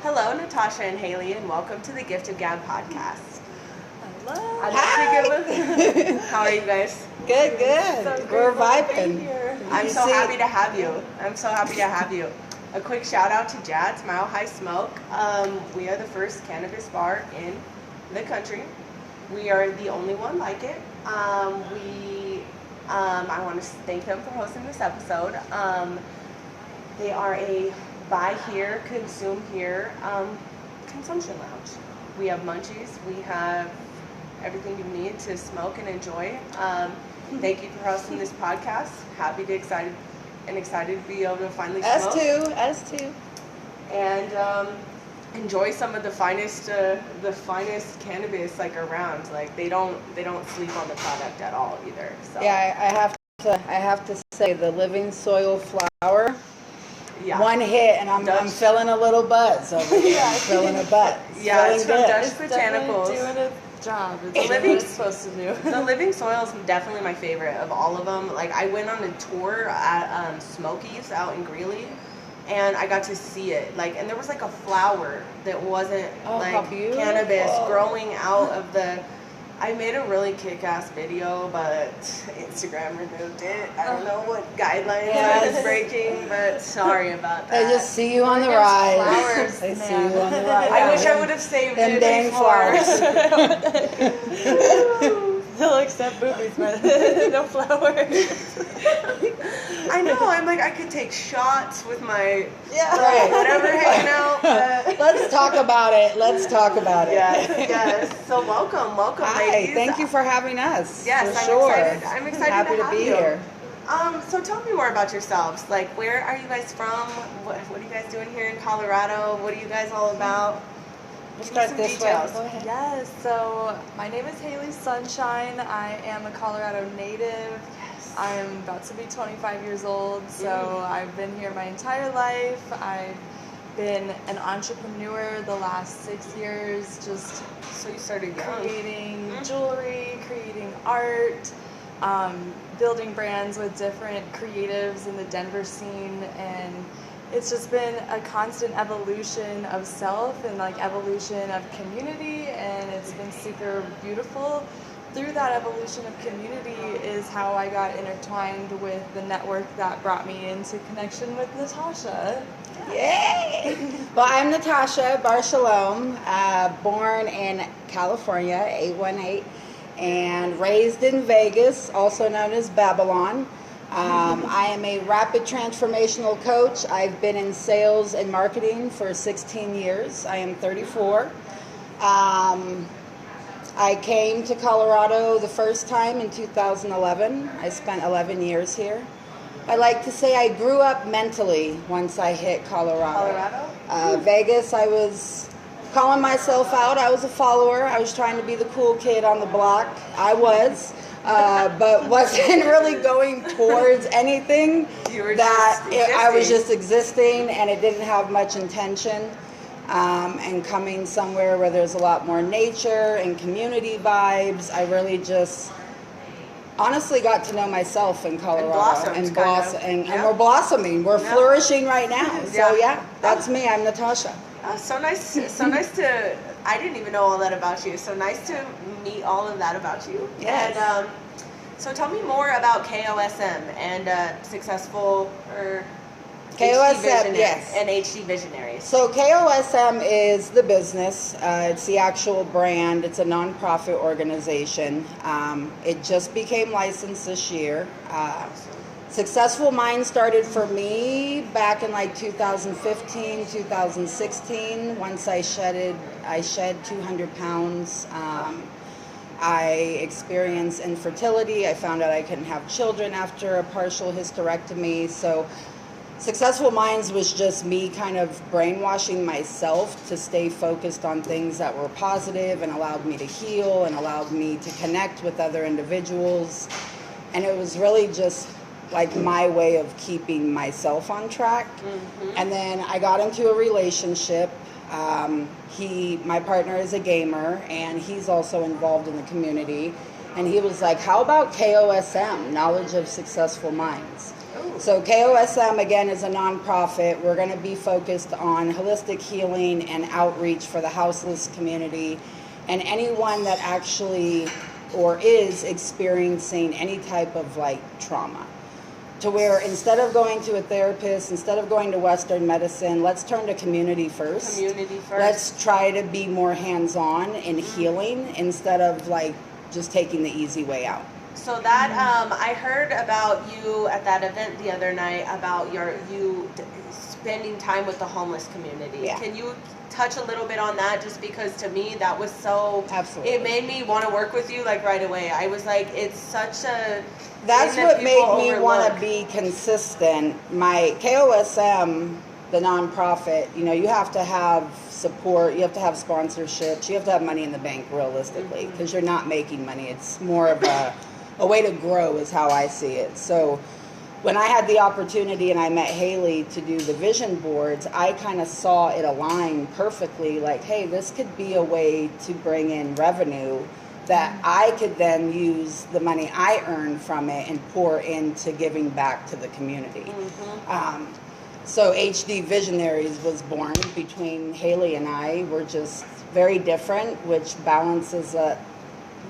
Hello, Natasha and Hailey, and welcome to the Gift of Gab podcast. Hello. I'd like to give a... How are you guys? Good. So We're grateful to be vibing. here. I'm so happy to have you. A quick shout out to Jad's Mile High Smoke. We are the first cannabis bar in the country. We are the only one like it. I want to thank them for hosting this episode. They are a buy here, consume here consumption lounge. We have munchies. We have everything you need to smoke and enjoy. Thank you for hosting this podcast. Excited to be able to finally smoke. Us too. And enjoy some of the finest cannabis like around. Like they don't sleep on the product at all either. So Yeah, I have to say the Living Soil flower. yeah. One hit and I'm feeling a little buzz over here. I'm feeling a buzz. Yeah, it's from good. Dutch It's definitely Botanicals. doing its job. It's The doing living- what it's supposed to do. The Living Soil is definitely my favorite of all of them. Like I went on a tour at Smokies out in Greeley, and I got to see it. Like, and there was like a flower that wasn't Oh, how like beautiful. cannabis growing out of the. I made a really kick-ass video, but Instagram removed it. I don't know what guidelines I was breaking, but sorry about that. They just see you on the There's rise. flowers, They see man. you on the rise. I wish I would have saved Them it dang before. flowers. They'll accept boobies, but no flowers. I know. I'm like, I could take shots with my Right. whatever hanging out. But Let's talk about it. yes. So welcome, Hi, ladies. thank you for having us. Yes, for I'm sure. excited. I'm excited Happy to to have be you. here. So tell me more about yourselves. Like, where are you guys from? What are you guys doing here in Colorado? What are you guys all about? We'll Give me start some this way. details. Go ahead. Yes, so my name is Hailey Sunshine. I am a Colorado native. I'm about to be 25 years old, so I've been here my entire life. I've been an entrepreneur the last 6 years, just So you started young. creating jewelry, creating art, building brands with different creatives in the Denver scene, and it's just been a constant evolution of self and like evolution of community, and it's been super beautiful. Through that evolution of community is how I got intertwined with the network that brought me into connection with Natasha. Yay! Well, I'm Natasha, Shalom, born in California, 818, and raised in Vegas, also known as Babylon. I am a rapid transformational coach. I've been in sales and marketing for 16 years. I am 34. I came to Colorado the first time in 2011. I spent 11 years here. I like to say I grew up mentally once I hit Colorado. Vegas, I was calling myself out. I was a follower. I was trying to be the cool kid on the block. I was, but wasn't really going towards anything. You were I was just existing, and it didn't have much intention. And coming somewhere where there's a lot more nature and community vibes, I really just honestly got to know myself in Colorado and we're blossoming. We're flourishing right now. So that's me. I'm Natasha. So nice to. I didn't even know all that about you. So nice to meet all of that about you. Yes. And so tell me more about KOSM and successful or KOSM, yes. And HD Visionaries. So KOSM is the business. It's the actual brand. It's a nonprofit organization. It just became licensed this year. Successful Mind started for me back in like 2015, 2016. Once I shed 200 pounds. I experienced infertility. I found out I couldn't have children after a partial hysterectomy. So Successful Minds was just me kind of brainwashing myself to stay focused on things that were positive and allowed me to heal and allowed me to connect with other individuals. And it was really just like my way of keeping myself on track. And then I got into a relationship. My partner is a gamer, and he's also involved in the community. And he was like, how about KOSM, Knowledge of Successful Minds? So KOSM, again, is a nonprofit. We're going to be focused on holistic healing and outreach for the houseless community and anyone that actually or is experiencing any type of like trauma. To where instead of going to a therapist, instead of going to Western medicine, let's turn to community first. Community first. Let's try to be more hands-on in healing instead of like just taking the easy way out. So that I heard about you at that event the other night about you spending time with the homeless community. Yeah. Can you touch a little bit on that? Just because to me that was so. Absolutely. It made me want to work with you like right away. I was like, it's such a. That's thing that what made people me overlook. want to be consistent. My KOSM, the nonprofit, you know, you have to have support, you have to have sponsorships, you have to have money in the bank realistically, because you're not making money. It's more of a way to grow is how I see it. So when I had the opportunity and I met Hailey to do the vision boards, I kind of saw it align perfectly, like, hey, this could be a way to bring in revenue that I could then use the money I earn from it and pour into giving back to the community. So HD Visionaries was born between Hailey and I. We're just very different, which balances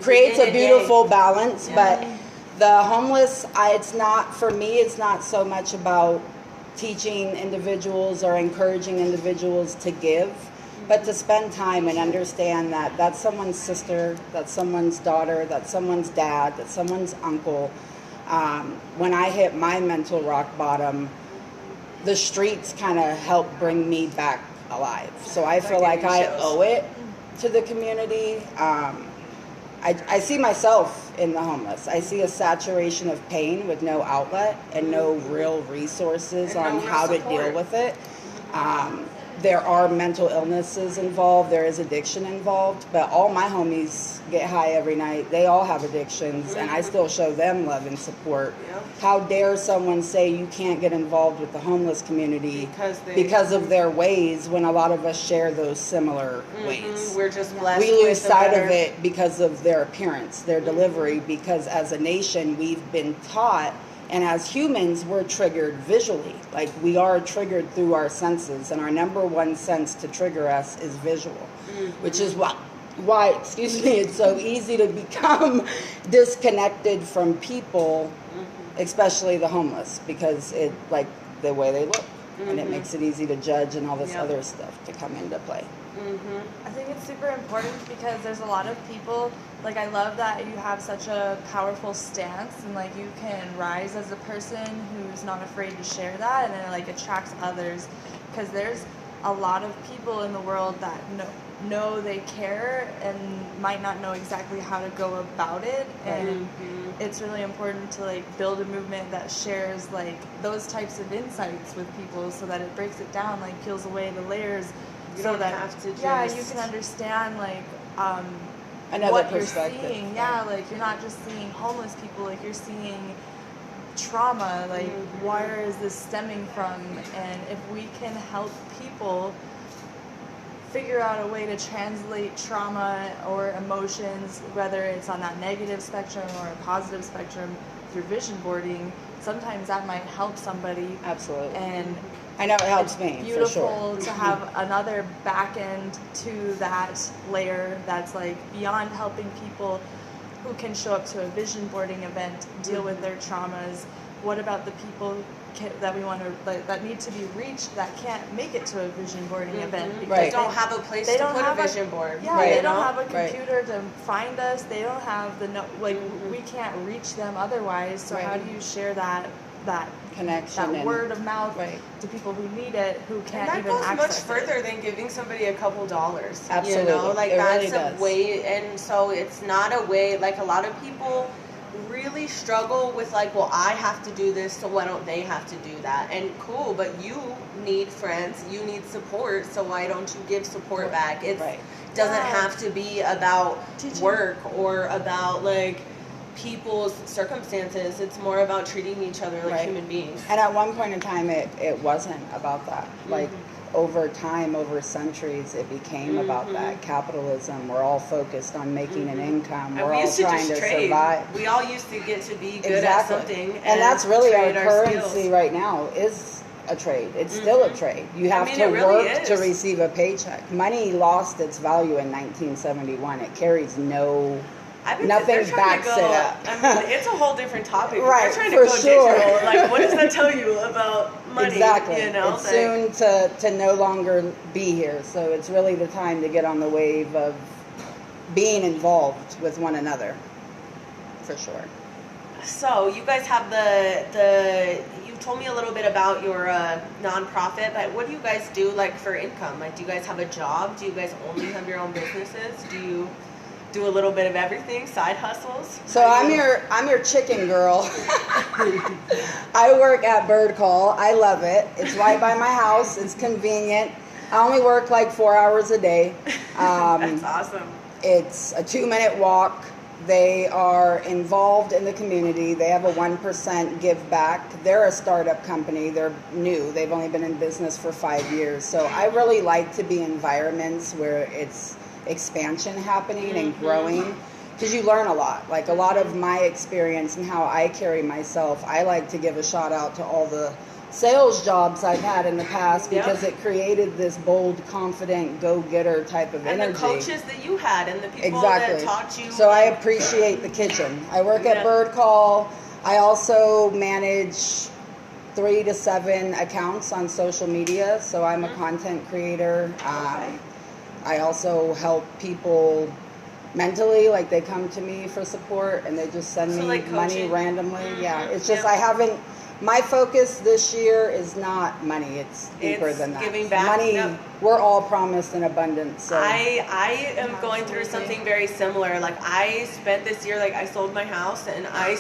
creates a beautiful balance. Yeah. But the homeless, it's not, for me, it's not so much about teaching individuals or encouraging individuals to give, but to spend time and understand that that's someone's sister, that's someone's daughter, that's someone's dad, that's someone's uncle. When I hit my mental rock bottom, the streets kind of helped bring me back alive. So I feel like I owe it to the community. I see myself in the homeless. I see a saturation of pain with no outlet and no real resources on how to deal with it. There are mental illnesses involved. There is addiction involved. But all my homies get high every night. They all have addictions, and I still show them love and support. Yep. How dare someone say you can't get involved with the homeless community because of their ways when a lot of us share those similar ways? We're just blessed. We lose with sight better- of it because of their appearance, their delivery, because as a nation we've been taught, and as humans we're triggered visually. Like, we are triggered through our senses, and our number one sense to trigger us is visual, which is why excuse me, it's so easy to become disconnected from people, especially the homeless, because it, like, the way they look, and it makes it easy to judge and all this other stuff to come into play. I think it's super important because there's a lot of people, like, I love that you have such a powerful stance and, like, you can rise as a person who's not afraid to share that, and it, like, attracts others, because there's a lot of people in the world that know they care and might not know exactly how to go about it, and it's really important to, like, build a movement that shares, like, those types of insights with people so that it breaks it down, like, peels away the layers. You So don't that, have to you just- can understand, like, Another what you're perspective. seeing. Yeah, like, you're not just seeing homeless people, like, you're seeing trauma, like, where is this stemming from? And if we can help people figure out a way to translate trauma or emotions, whether it's on that negative spectrum or a positive spectrum, through vision boarding, sometimes that might help somebody. Absolutely. And I know it helps me, for beautiful sure. to have another back end to that layer that's, like, beyond helping people who can show up to a vision boarding event, deal with their traumas. What about the people that we want to, like, that need to be reached that can't make it to a vision boarding event because Right. They don't have a place they to don't put a have vision board. Yeah, Right. they don't have a Right. computer to find us. They don't have we can't reach them otherwise. So how Right. do you share that Connection that and word of mouth Right. to people who need it, who And can't that even goes much access further it? than giving somebody a couple dollars. Absolutely. You know, like, It that's really a does. way, and so it's not a way, like, a lot of people really struggle with, like, well, I have to do this, so why don't they have to do that? And cool, but you need friends, you need support, so why don't you give support back? It Right. doesn't Yeah. have to be about Teaching. work or about, like, people's circumstances. It's more about treating each other like Right. human beings. And at one point in time, it wasn't about that. Like, over time, over centuries, it became about that capitalism. We're all focused on making an income. And We're we all used to trying just to trade. survive. We all used to get to be good Exactly. at something. And that's really our trade currency skills. right now is a trade. It's still a trade. You have mean, to it really work is. to receive a paycheck. Money lost its value in 1971. It carries nothing backs it up. I mean, it's a whole different topic. Right, They're trying to for go sure. digital. Like, what does that tell you about money? Exactly. You know, It's like, soon to no longer be here. So it's really the time to get on the wave of being involved with one another. For sure. So you guys have the you told me a little bit about your nonprofit, but what do you guys do like for income? Like, do you guys have a job? Do you guys only have your own businesses? Do you do a little bit of everything, side hustles? So I'm your chicken girl. I work at Bird Call. I love it. It's right by my house. It's convenient. I only work like 4 hours a day. That's awesome. It's a 2-minute walk. They are involved in the community. They have a 1% give back. They're a startup company. They're new. They've only been in business for 5 years. So I really like to be in environments where it's expansion happening and growing, because you learn a lot. Like a lot of my experience and how I carry myself, I like to give a shout out to all the sales jobs I've had in the past, because it created this bold, confident, go-getter type of energy. And the coaches that you had and the people Exactly. that taught you. So I appreciate the kitchen. I work at Bird Call. I also manage 3 to 7 accounts on social media. So I'm a content creator. I also help people mentally, like they come to me for support and they just send me like money coaching. randomly. Yeah, it's just I haven't. My focus this year is not money. It's deeper It's than that. giving back. Money, Yep. we're all promised in abundance. So. I am going through something very similar. Like, I spent this year, like, I sold my house and I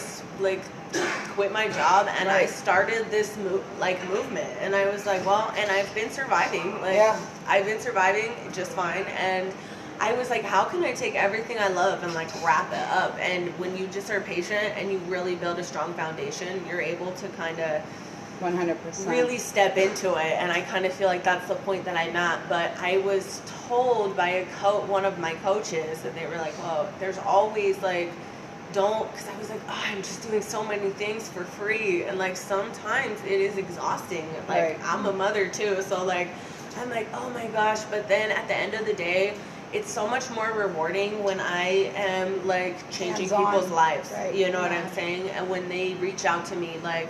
quit my job and I started this movement, and I was like, well, and I've been surviving. Like, I've been surviving just fine, and I was like, how can I take everything I love and like wrap it up? And when you just are patient and you really build a strong foundation, you're able to kind of 100%. really step into it. And I kind of feel like that's the point that I'm at. But I was told by one of my coaches that they were like, well, there's always like, because I was like, oh, I'm just doing so many things for free. And like, sometimes it is exhausting. Like, I'm a mother too. So like, I'm like, oh my gosh. But then at the end of the day, it's so much more rewarding when I am like changing people's lives. You know what I'm saying? And when they reach out to me, like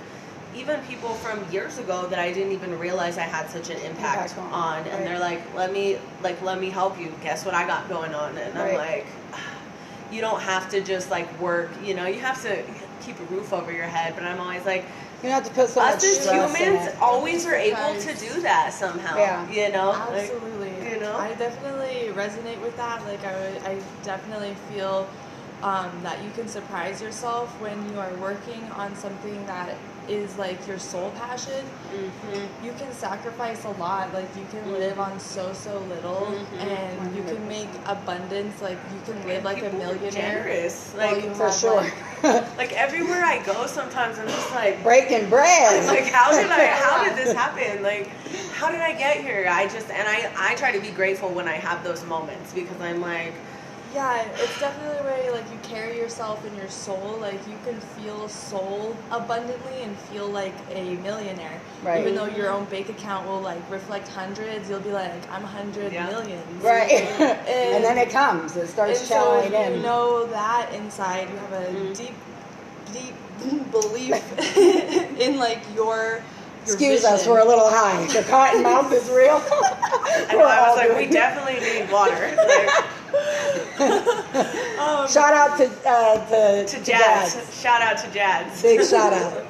even people from years ago that I didn't even realize I had such an impact on, and they're like, let me help you. Guess what I got going on? And I'm like, you don't have to just like work, you know, you have to keep a roof over your head. But I'm always like, you don't have to put so much us as stress humans in it. always are able to do that somehow. You know? Absolutely. Like, you know? I definitely resonate with that. Like I definitely feel that you can surprise yourself when you are working on something that is like your soul passion. You can sacrifice a lot. Like you can live on so little, and you can make abundance. Like you can live like a millionaire. Generous, like for sure. Like everywhere I go, sometimes I'm just like breaking bread. I'm like, how did this happen? Like, how did I get here? I try to be grateful when I have those moments, because I'm like, yeah, it's definitely a way like you carry yourself in your soul. Like you can feel soul abundantly and feel like a millionaire. Even though your own bank account will like reflect hundreds, you'll be like, I'm 100 millions. And then it comes. It starts channeling so if in. you know that inside, you have a deep belief in like your Excuse vision. us, we're a little high. The cotton mouth is real. I was like, we definitely need water. Shout out to Jads. Shout out to Jads. Big shout out.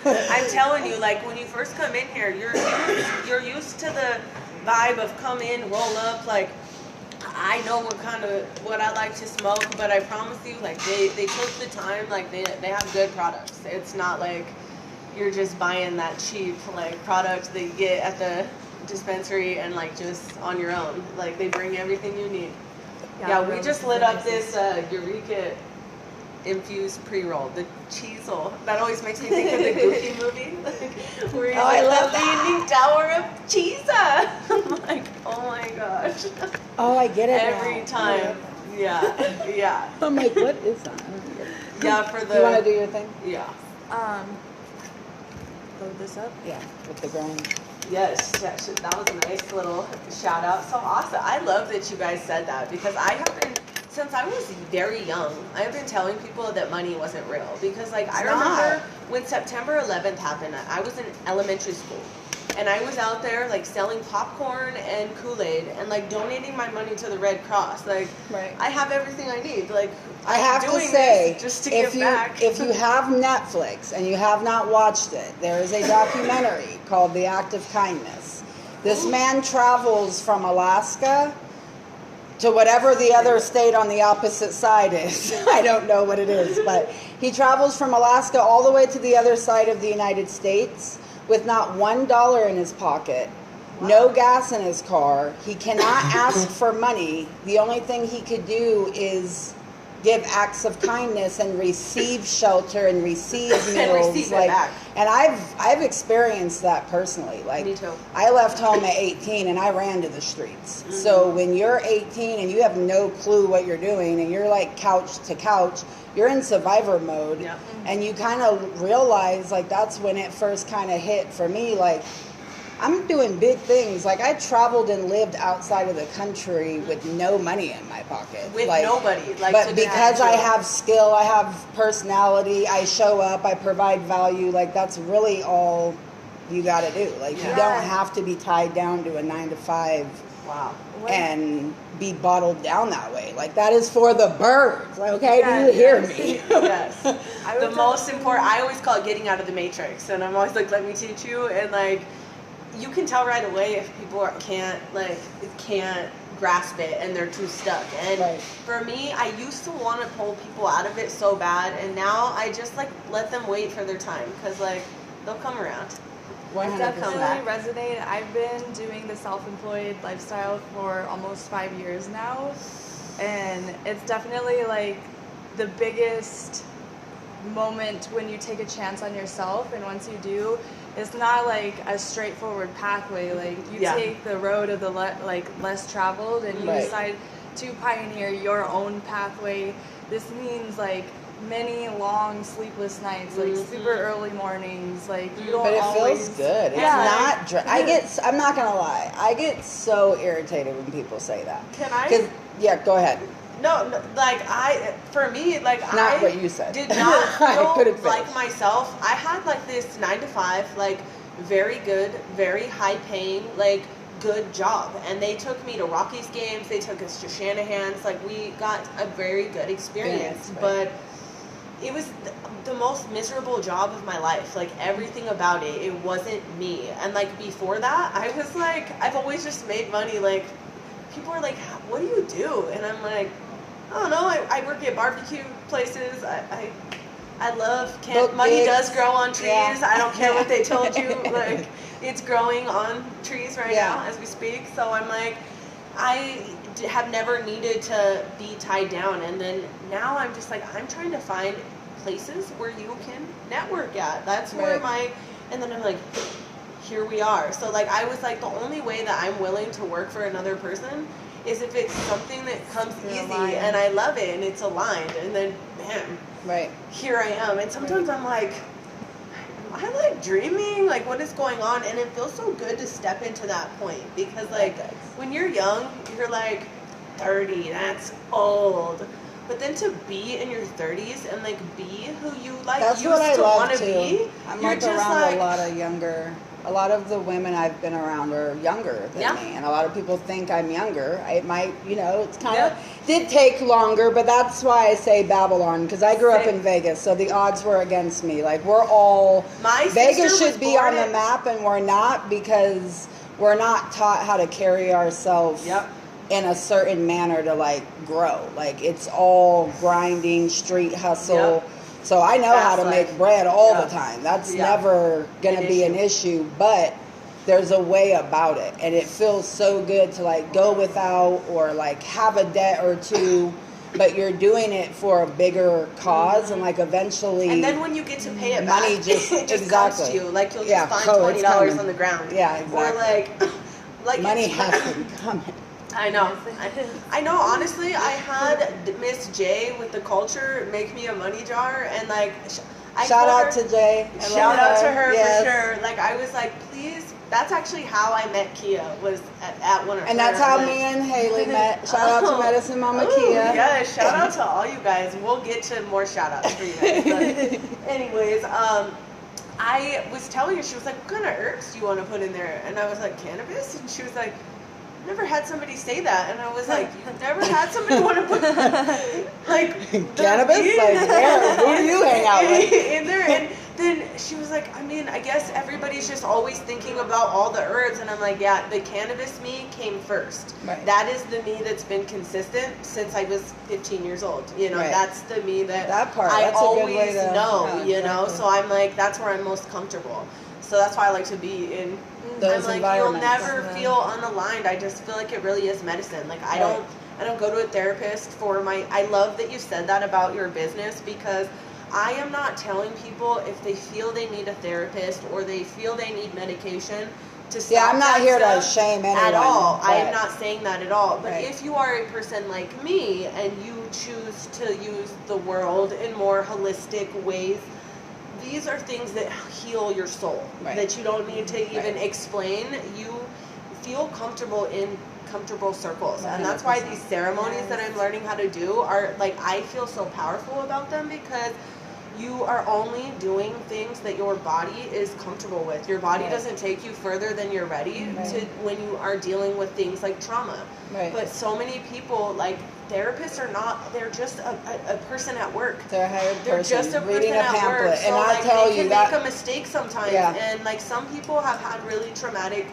I'm telling you, like when you first come in here, you're used to the vibe of come in, roll up. Like I know what I like to smoke, but I promise you, like they took the time. Like they have good products. It's not like you're just buying that cheap like product that you get at the dispensary and like just on your own. Like they bring everything you need. Yeah, we just lit up this Eureka infused pre-roll, the cheesel. That always makes me think of the Goofy movie, like, where he's I like love the leaning tower of cheese. I'm like, oh my gosh. Oh, I get it Every now. time. Yeah. I'm like, what is that? I don't get it. Yeah, for the. You want to do your thing? Yeah. Load this up. Yeah, with the grind. Yes, that was a nice little shout out. So awesome. I love that you guys said that because I have been, since I was very young, I have been telling people that money wasn't real. Because like I remember when September 11th happened, I was in elementary school. And I was out there like selling popcorn and Kool-Aid and like donating my money to the Red Cross. Like I have everything I need. Like I have to doing say, this just to give back. If you have Netflix and you have not watched it, there is a documentary called The Act of Kindness. This man travels from Alaska to whatever the other state on the opposite side is. I don't know what it is, but he travels from Alaska all the way to the other side of the United States with not $1 in his pocket, no gas in his car. He cannot ask for money. The only thing he could do is give acts of kindness and receive shelter and receive meals. And I've experienced that personally. Like, me too. I left home at 18 and I ran to the streets. Mm-hmm. So when you're 18 and you have no clue what you're doing and you're like couch to couch, you're in survivor mode. Yeah. And you kind of realize, like, that's when it first kind of hit for me, like, I'm doing big things. Like, I traveled and lived outside of the country with no money in my pocket. With like, nobody. Like, but because I have skill, I have personality, I show up, I provide value, like, that's really all you got to do. Like, you don't have to be tied down to a 9-to-5. Wow. And be bottled down that way. Like, that is for the birds. Okay, do you hear me? Yes. The most important, I always call it getting out of the matrix. And I'm always like, let me teach you. And like, you can tell right away if people can't grasp it and they're too stuck. And for me, I used to want to pull people out of it so bad. And now I just like let them wait for their time. Because like, they'll come around. I definitely resonate. I've been doing the self-employed lifestyle for almost 5 years now, and it's definitely like the biggest moment when you take a chance on yourself, and once you do, it's not like a straightforward pathway. Like you take the road of the less traveled, and you decide to pioneer your own pathway. This means like many long sleepless nights, like super early mornings, like you don't always... feels good. It's not I'm not gonna lie, I get so irritated when people say that. Can I? Go ahead. No, like for me, like not what you said. Did not feel like myself. I had like this 9-to-5, like very good, very high paying, like good job, and they took me to Rockies games, they took us to Shanahan's, like we got a very good experience, but it was the most miserable job of my life. Like everything about it, it wasn't me. And like before that, I was like, I've always just made money. Like people are like, what do you do? And I'm like, I don't know. I work at barbecue places. I love money does grow on trees. I don't care what they told you. Like it's growing on trees right now as we speak. So I'm like, I have never needed to be tied down, and then now I'm just like, I'm trying to find places where you can network at. That's where and then I'm like, here we are. So like I was like, the only way that I'm willing to work for another person is if it's something that comes easy and I love it and it's aligned, and then bam, here I am. And sometimes I'm like, am I like dreaming? Like what is going on? And it feels so good to step into that point, because like when you're young, you're like 30, that's old. But then to be in your 30s and like be who you like that's used to want to be, I'm like around a lot of the women I've been around are younger than me, and a lot of people think I'm younger. It might, it's kind of did take longer, but that's why I say Babylon, because I grew up in Vegas, so the odds were against me. Like we're all Vegas should be on the map, and we're not, because we're not taught how to carry ourselves in a certain manner to like grow. Like it's all grinding, street hustle. So I know how to make bread all the time. That's never going to be an issue, but there's a way about it. And it feels so good to like go without, or like have a debt or two, but you're doing it for a bigger cause, and like eventually. And then when you get to pay it money back, just it just exactly. comes to you. Like you'll Yeah. just find It's $20 coming. on the ground. Yeah, exactly. Or like money it's- has to be coming. I know. I know. Honestly, I had Miss J with the culture make me a money jar, and like, I Shout told out her, to Jay. I Shout love out to her Yes. for sure. Like I was like, please. That's actually how I met Kia. Was at one of And her that's how events. me and Hailey met. Shout out to Medicine Mama Ooh, Kia. Yeah, shout out to all you guys. We'll get to more shout outs for you guys. But anyways, I was telling her, she was like, what kind of herbs do you want to put in there? And I was like, cannabis? And she was like, I've never had somebody say that. And I was like, you've never had somebody want to put like Cannabis? Like, where? Who do you hang out with? in there? And then she was like, I mean, I guess everybody's just always thinking about all the herbs. And I'm like, yeah, the cannabis me came first. Right. That is the me that's been consistent since I was 15 years old. You know, Right. that's the me that part, I that's a good way always to- know, yeah, you know? exactly. So I'm like, that's where I'm most comfortable. So that's why I like to be in Those I'm like, you'll environments. never feel unaligned. I just feel like it really is medicine. Like I don't go to a therapist for my, I love that you said that about your business, because I am not telling people if they feel they need a therapist or they feel they need medication to stop. Yeah, I'm not that here to stuff shame anyone. at all. I am but- not saying that at all. But Right. if you are a person like me and you choose to use the world in more holistic ways, these are things that heal your soul, Right. that you don't need to even Right. explain. You feel comfortable in comfortable circles. And that's why these ceremonies that I'm learning how to do are like, I feel so powerful about them, because you are only doing things that your body is comfortable with. Your body Right. doesn't take you further than you're ready Right. to when you are dealing with things like trauma. Right. But so many people, like therapists are not, they're just a person at work. They're a hired They're person just a person reading a at pamphlet. work. And So I like tell they you can that. make a mistake sometimes. Yeah. And like some people have had really traumatic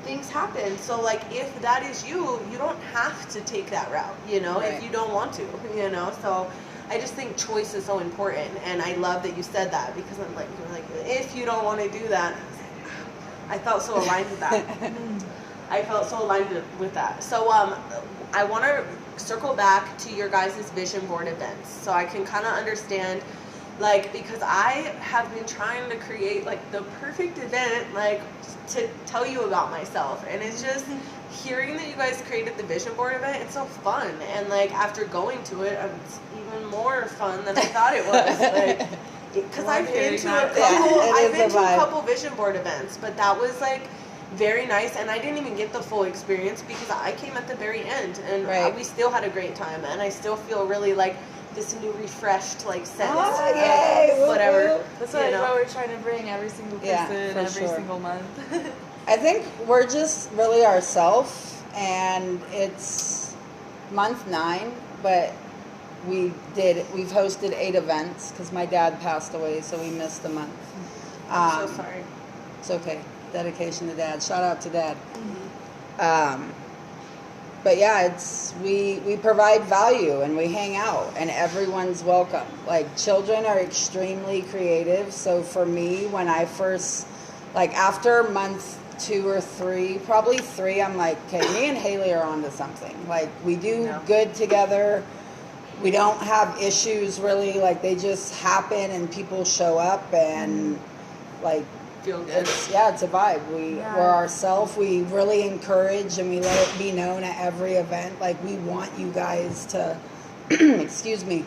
things happen. So like if that is you, you don't have to take that route, you know, Right. if you don't want to, you know. So I just think choice is so important, and I love that you said that, because I'm like, you're like, if you don't want to do that, I felt so aligned with that. I felt so aligned with that. So I want to circle back to your guys' vision board events, so I can kind of understand, like, because I have been trying to create like the perfect event, like to tell you about myself, and it's just hearing that you guys created the vision board event. It's so fun, and like after going to it, it's even more fun than I thought it was. Like, because I've been to a couple, I've been to a couple vision board events, but that was like very nice, and I didn't even get the full experience because I came at the very end, and Right. we still had a great time, and I still feel really like this new refreshed like sense Oh, of yay, woo, whatever. woo. That's you like know. what we're trying to bring every single Yeah, person for every sure. single month. I think we're just really ourselves, and it's month 9, but we've hosted 8 events because my dad passed away, so we missed a month. I'm so sorry. It's okay. Dedication to Dad. Shout out to Dad. But yeah, we provide value and we hang out and everyone's welcome. Like children are extremely creative. So for me, when I first, like after month 2 or 3, probably 3, I'm like, okay, me and Hailey are onto something. Like we do good together. We don't have issues really. Like they just happen and people show up and like, Feel good. it's a vibe. We're ourselves. We really encourage and we let it be known at every event. Like we want you guys to, excuse me,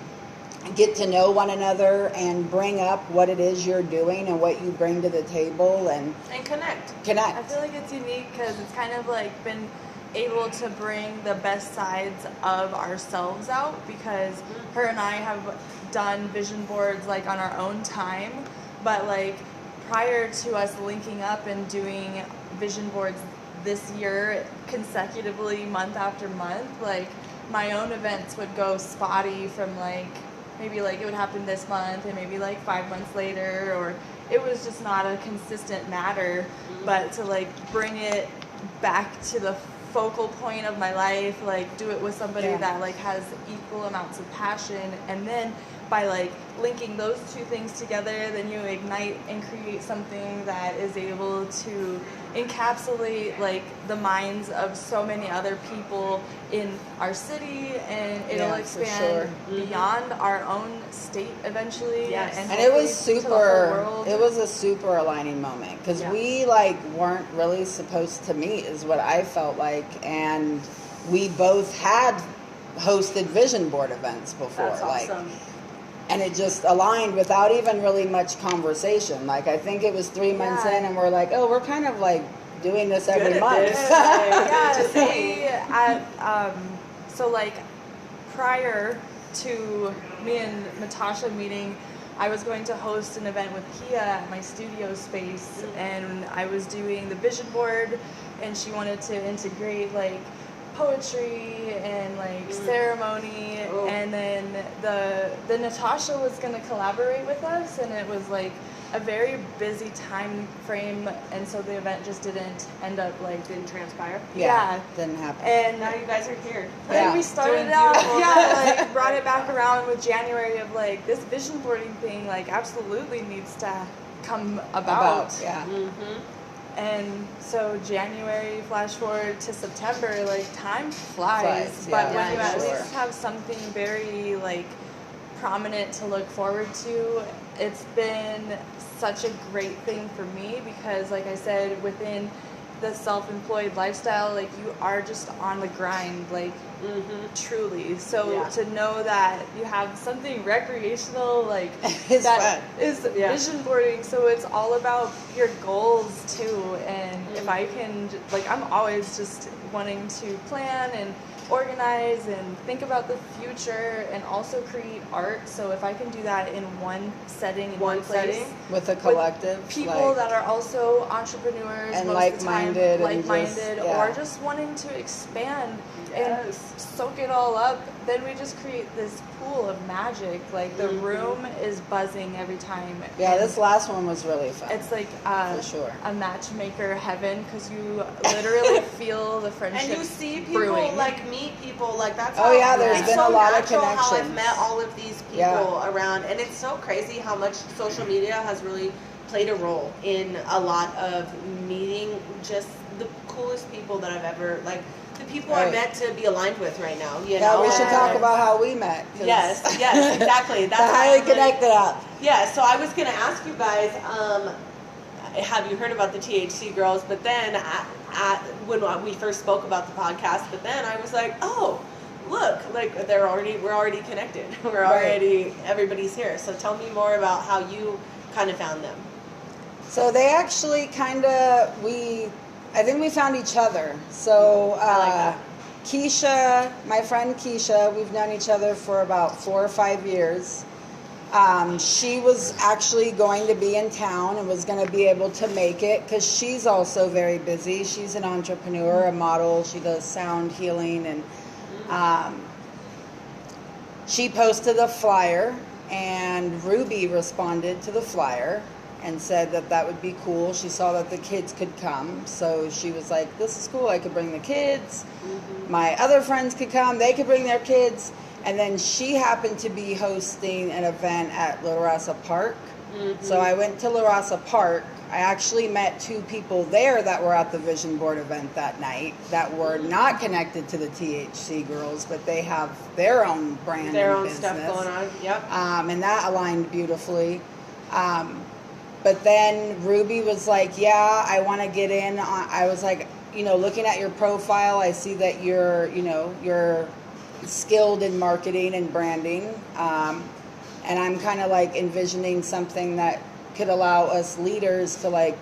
get to know one another and bring up what it is you're doing and what you bring to the table and connect. I feel like it's unique because it's kind of like been able to bring the best sides of ourselves out, because her and I have done vision boards like on our own time, but like prior to us linking up and doing vision boards this year consecutively month after month, like my own events would go spotty from like maybe like it would happen this month and maybe like 5 months later, or it was just not a consistent matter. But to like bring it back to the focal point of my life, like do it with somebody that like has equal amounts of passion, and then by like linking those two things together, then you ignite and create something that is able to encapsulate like the minds of so many other people in our city, and it'll expand beyond our own state eventually. Yes. And it was hopefully to the whole world. it was a super aligning moment because we like weren't really supposed to meet is what I felt like, and we both had hosted vision board events before. That's awesome. And it just aligned without even really much conversation. Like, I think it was 3 months in, and we're like, oh, we're kind of like doing this every month. So like prior to me and Natasha meeting, I was going to host an event with Kia at my studio space, and I was doing the vision board, and she wanted to integrate like poetry and like ceremony, and then the Natasha was going to collaborate with us, and it was like a very busy time frame, and so the event just didn't end up like Didn't transpire. Didn't happen. And Now you guys are here. then we started out, like brought it back around with January of like this vision boarding thing like absolutely needs to come about. And so January, flash forward to September, like time flies. But when you at least have something very like prominent to look forward to, it's been such a great thing for me because, like I said, within the self-employed lifestyle, like you are just on the grind, like truly. So to know that you have something recreational, like that is vision boarding. So it's all about your goals too. And if I can, like, I'm always just wanting to plan and organize and think about the future and also create art. So if I can do that in one setting, in one place, with a collective, with people that are also entrepreneurs and most like-minded, or just wanting to expand and soak it all up, then we just create this pool of magic. Like the room is buzzing every time. Yeah, this last one was really fun. It's like for sure a matchmaker heaven because you literally feel the friendship. And you see people brewing. like meet people like that's. There's been a lot of connections. How I've met all of these people around, and it's so crazy how much social media has really played a role in a lot of meeting just the coolest people that I've ever like. The people I met to be aligned with right now. You know? We should talk about how we met. Yes, exactly. That's the highly connected up. Yeah, so I was going to ask you guys, have you heard about the THC girls? But then when we first spoke about the podcast, but then I was like, oh, look, like we're already connected. We're already, everybody's here. So tell me more about how you kind of found them. So they actually I think we found each other. So Keisha, my friend Keisha, we've known each other for about 4 or 5 years. She was actually going to be in town and was going to be able to make it because she's also very busy. She's an entrepreneur, a model. She does sound healing, and she posted a flyer, and Ruby responded to the flyer and said that would be cool. She saw that the kids could come, so she was like, this is cool, I could bring the kids. My other friends could come, they could bring their kids. And then she happened to be hosting an event at La Raza Park. So I went to La Raza Park. I actually met 2 people there that were at the Vision Board event that night that were not connected to the THC girls, but they have their own brand, their own business. Stuff going on. Yep. And that aligned beautifully. But then Ruby was like, yeah, I want to get in. I was like, looking at your profile, I see that you're skilled in marketing and branding. And I'm kind of like envisioning something that could allow us leaders to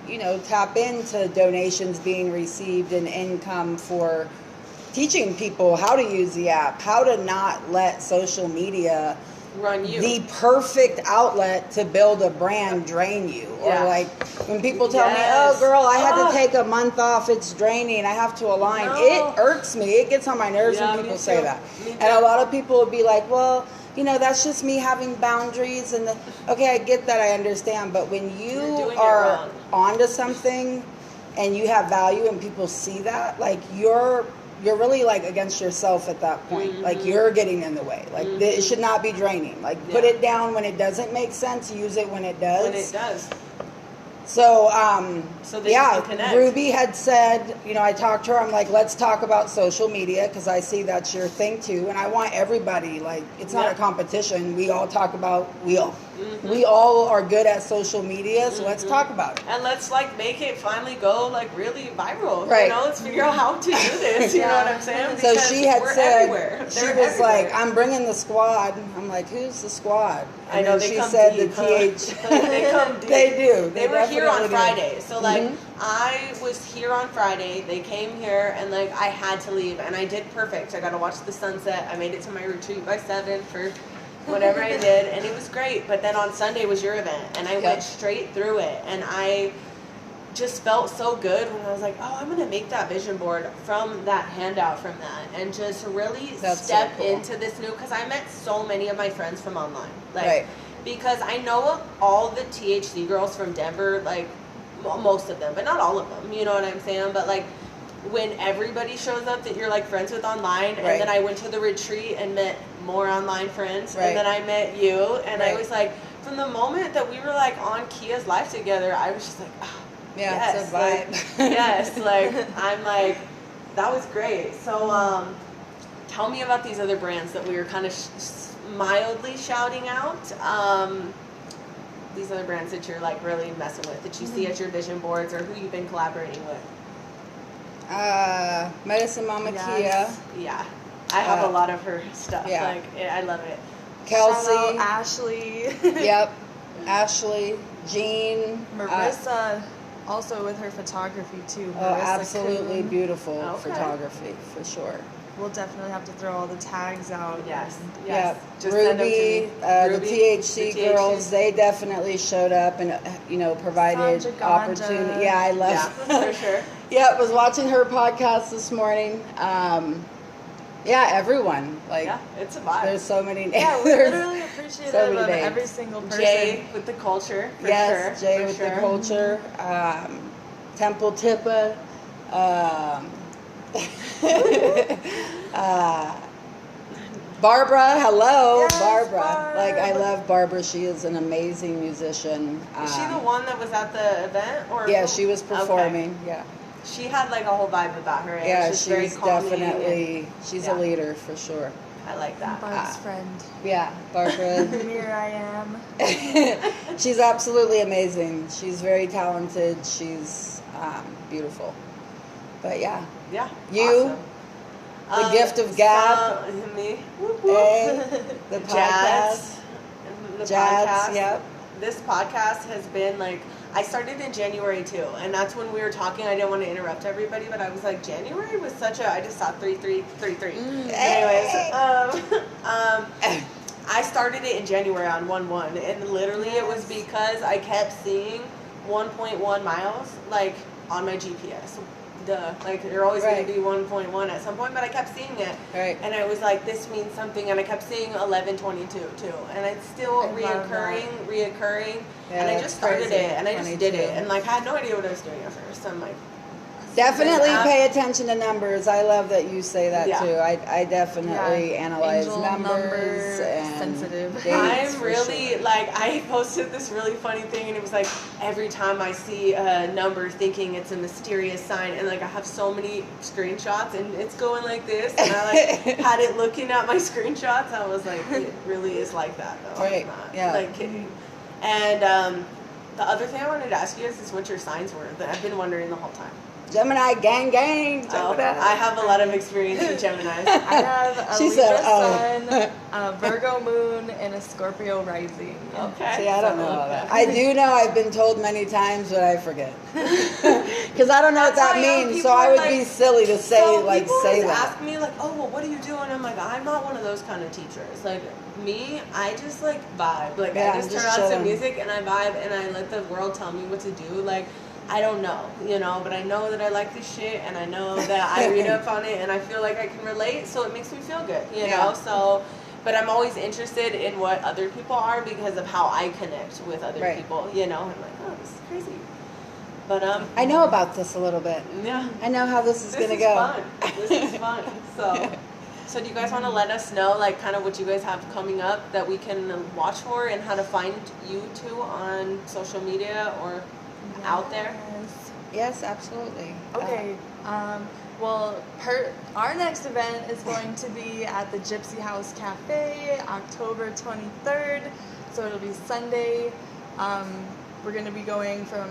tap into donations being received and income for teaching people how to use the app, how to not let social media run you. The perfect outlet to build a brand drain you. Or like when people tell me, oh girl, I had to take a month off, it's draining, I have to align. It irks me. It gets on my nerves when people say that. And a lot of people will be like, well, that's just me having boundaries. And okay, I get that, I understand. But when you are onto something and you have value and people see that, like you're really like against yourself at that point. Like you're getting in the way. Like it should not be draining. Like put it down when it doesn't make sense. Use it when it does. When it does. So, So that you can connect. Ruby had said, I talked to her, I'm like, let's talk about social media, because I see that's your thing too, and I want everybody, like, it's not a competition, we all talk about, we all are good at social media, so let's talk about it. And let's, like, make it finally go, like, really viral. Right. Let's figure out how to do this, you know what I'm saying? So Because she had we're said, everywhere. she They're was everywhere. like, I'm bringing the squad. I'm like, who's the squad? And I know, then they she come said deep, the huh? TH. They come deep. They do. They were here on definitely do. Friday. So, like, I was here on Friday. They came here, and, like, I had to leave. And I did perfect. I got to watch the sunset. I made it to my retreat by 7 for whatever I did. And it was great. But then on Sunday was your event. And I went straight through it. And I just felt so good when I was like, oh, I'm going to make that vision board from that handout from that. And just really step so cool. into this new. Because I met so many of my friends from online. Like, Right. because I know all the THC girls from Denver, like, most of them, but not all of them, you know what I'm saying? But, like, when everybody shows up that you're, like, friends with online, and then I went to the retreat and met more online friends, and then I met you, and I was like, from the moment that we were, like, on Kia's live together, I was just like, oh, yes, it's a vibe. like, yes, like, I'm like, that was great. So, tell me about these other brands that we were kind of mildly shouting out. These other brands that you're, like, really messing with, that you see as your vision boards, or who you've been collaborating with. Medicine Mama Yes. Kia. Yeah, I have a lot of her stuff. Yeah. Like, I love it. Kelsey. Shout out Ashley. Yep. Ashley. Jean. Marissa, also with her photography too. Marissa Absolutely Kuhn. beautiful Okay. photography, for sure. We'll definitely have to throw all the tags out. Yes. Yep. Just send them to Ruby, me. the Ruby, THC the THC. girls, they definitely showed up and, provided Sandra Ganja. opportunity. Yeah, I love Yeah, for sure. Yeah, was watching her podcast this morning. Everyone. Like, Yeah, it's a vibe. there's so many names. Yeah, we're literally appreciative so many of names. every single person. Jay with the culture, for Yes, sure. Jay for with sure. the culture. Temple Tippa. Barbara, hello, Yes, Barbara. Barb. Like, I love Barbara. She is an amazing musician. Is she the one that was at the event? Or Yeah, she was performing. Yeah, She had, like, a whole vibe about her. And yeah, she's very calming definitely she's a yeah. leader for sure. and I like that. Barb's friend. Yeah, Barbara. Here I am. She's absolutely amazing. She's very talented. She's beautiful. But yeah, Yeah. You, awesome. the gift of gab. Me. Whoop, whoop. The Jazz. podcast. The Jazz, podcast. yep. This podcast has been, like, I started in January too, and that's when we were talking. I didn't want to interrupt everybody, but I was like, January was such a. I just saw 3-3-3-3. Anyways, I started it in January on 1/1, and literally it was because I kept seeing 1.1 miles, like, on my GPS. Duh, like, you're always going to be 1.1 at some point, but I kept seeing it, and I was like, this means something, and I kept seeing 11:22 too, and it's still reoccurring, and I just started it, and I just did it, and, like, I had no idea what I was doing at first. So I'm like, definitely pay attention to numbers. I love that you say that too. I definitely analyze Angel numbers and sensitive. dates I'm for really, sure. like, I posted this really funny thing, and it was like, every time I see a number thinking it's a mysterious sign, and, like, I have so many screenshots, and it's going like this, and I, like, had it looking at my screenshots. I was like, it really is like that, though. Right. I'm not, Yeah. like, kidding. And the other thing I wanted to ask you is what your signs were that I've been wondering the whole time. Gemini gang gang. Oh, I have a lot of experience with Geminis. I have a She Libra said, sun, a Virgo moon, and a Scorpio rising. Okay. See, I don't know all that. I do know I've been told many times, but I forget. Because I don't know what that That's why, means, people so I are would like- be silly to say, So like, people say always that. ask me, like, oh, well, what do you do? And I'm like, I'm not one of those kind of teachers. Like, me, I just, like, vibe. Like, Yeah, I just just turn on some chilling. music and I vibe and I let the world tell me what to do. Like, I don't know, but I know that I like this shit, and I know that I read up on it, and I feel like I can relate, so it makes me feel good, you know? So, but I'm always interested in what other people are because of how I connect with other people, I'm like, oh, this is crazy. But, I know about this a little bit. yeah. I know how this is going to go. Fun. This is fun. So do you guys want to let us know, like, kind of what you guys have coming up that we can watch for, and how to find you two on social media, or out there? Yes, absolutely. Okay. Well, our next event is going to be at the Gypsy House Cafe, October 23rd. So it'll be Sunday. We're going to be going from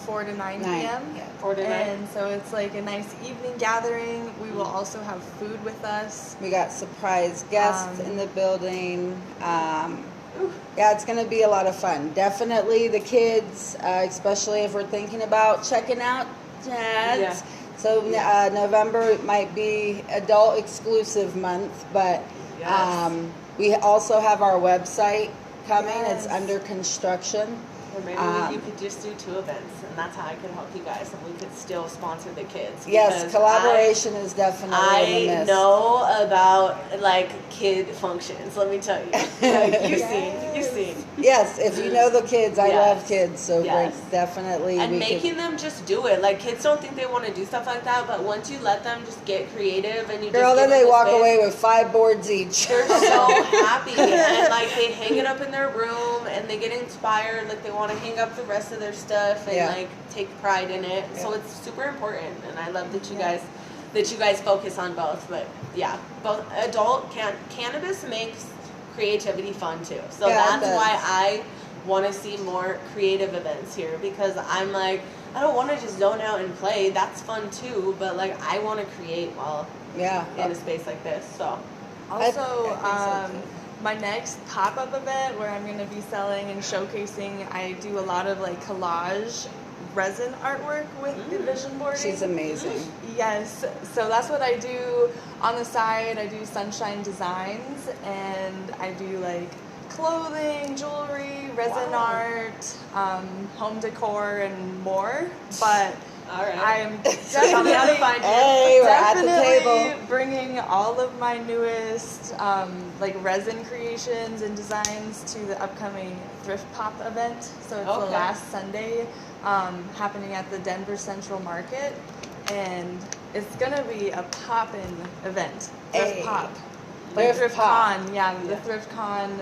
4 to 9 p.m. Yeah. 4 to 9. And so it's like a nice evening gathering. We will also have food with us. We got surprise guests in the building. Yeah, it's going to be a lot of fun. Definitely the kids, especially if we're thinking about checking out dads. Yeah. So November might be adult exclusive month, but Yes. we also have our website coming. Yes. It's under construction. Or maybe you could just do 2 events, and that's how I could help you guys, and we could still sponsor the kids. Yes, because collaboration is definitely in the I midst. know about like kid functions. Let me tell you, like, you've seen. Yes, if you know the kids, I Yes. love kids, so Yes. definitely And we making them just do it. Like, kids don't think they want to do stuff like that, but once you let them just get creative and you Girl, just then give they them the walk space, away with 5 boards each. they're so happy, and like they hang it up in their room and they get inspired, like they want to hang up the rest of their stuff and Yeah. like take pride in it. So Yeah. it's super important, and I love that you guys focus on both. But yeah, both cannabis makes creativity fun too. So Yeah, it that's does. why I want to see more creative events here, because I'm like, I don't want to just zone out and play. That's fun too, but like I want to create while Yeah. in a space like this. So Also, I think so, too. my next pop-up event where I'm going to be selling and showcasing, I do a lot of like collage resin artwork with the vision boarding. She's amazing. Yes, so that's what I do on the side. I do sunshine designs, and I do like clothing, jewelry, resin Wow. art, home decor, and more. But all right. I'm Tell me how to definitely find you. Hey, we're at the definitely table. bringing all of my newest like resin creations and designs to the upcoming Thrift Pop event. So it's the Okay. last Sunday, happening at the Denver Central Market, and it's gonna be a poppin' event. Thrift Hey. Pop, like Thrift Thrift Pop. Con. Yeah, the Thrift Con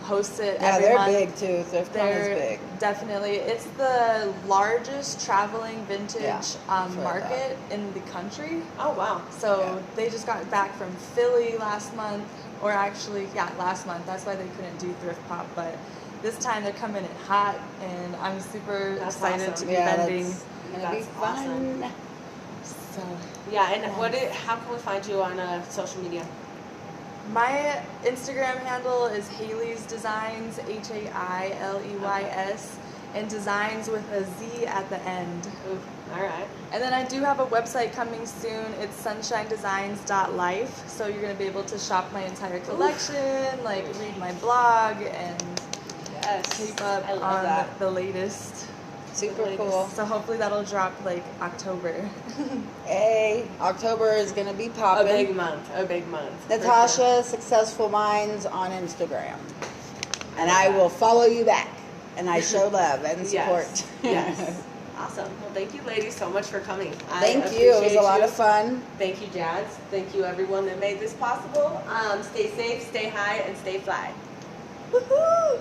hosts it Yeah, every they're month. big too. Thrift Con is They're big. definitely, it's the largest traveling vintage Yeah, I've heard market in the country. Oh wow. So Yeah. they just got back from Philly last month, or actually, yeah, last month. That's why they couldn't do Thrift Pop, but this time they're coming in hot, and I'm super That's excited awesome. to be Yeah, vending. that's gonna be That's fun. awesome. So Yeah, and how can we find you on social media? my Instagram handle is Hailey's Designs, HAILEYS, and designs with a Z at the end. Ooh, all right. And then I do have a website coming soon. It's sunshinedesigns.life. So you're going to be able to shop my entire collection, like read my blog, and Yes. keep up I love on that. the latest. Super cool. So hopefully that'll drop like October. Hey, October is gonna be A big popping. month. A big month. for sure. Natasha, Successful Minds on Instagram. And I will follow you back. And I show love and support. Yes. Yes. Awesome. Well, thank you, ladies, so much for coming. Thank you. It was appreciate a lot you. of fun. Thank you, Jazz. Thank you, everyone that made this possible. Stay safe, stay high, and stay fly. Woohoo!